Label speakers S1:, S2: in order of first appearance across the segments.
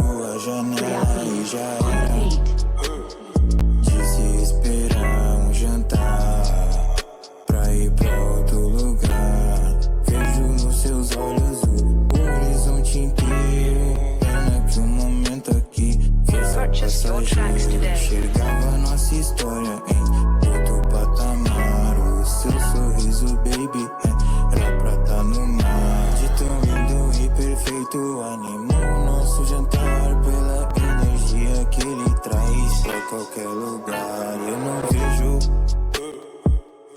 S1: Pulou a janela e já era. Disse esperar um jantar pra ir pra outro lugar. Vejo nos seus olhos o horizonte inteiro. Pena que o momento aqui foi só passageiro. Enxergava nossa história em outro patamar. O seu sorriso, baby, era pra tá no mar. De tão lindo e perfeito, animou o nosso jantar pela energia que ele traz pra qualquer lugar. Eu não vejo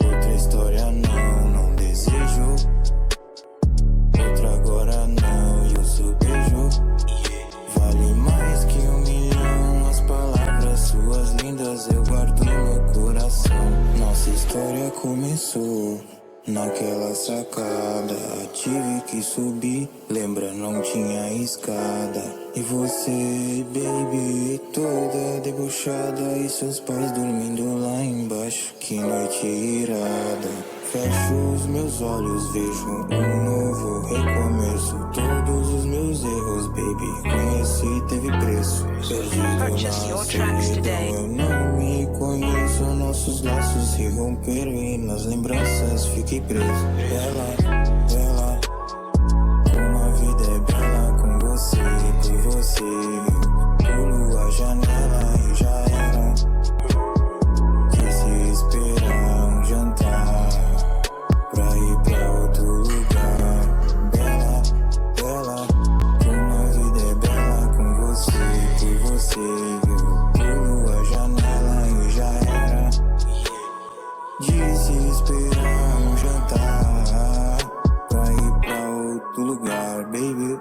S1: outra história, não desejo outra agora não. E o seu beijo vale mais que 1 milhão. As palavras suas lindas eu guardo no coração. Nossa história começou naquela sacada. Tive que subir, lembra, não tinha escada. E você, baby, toda debochada. E seus pais dormindo lá embaixo. Que noite irada. Fecho os meus olhos, vejo um novo recomeço. Todos os meus erros, baby, conheci, teve preço. Perdido na solidão, eu não me conheço. Nossos laços se romperam e nas lembranças fiquei preso. Bela, como a vida é bela com você, por você. Pulo a janela e já era. Quis esperar um jantar pra ir pra outro lugar. Bela, como a vida é bela com você, por você. Eu pulo a janela e já era. Disse esperar um jantar pra ir pra outro lugar, baby.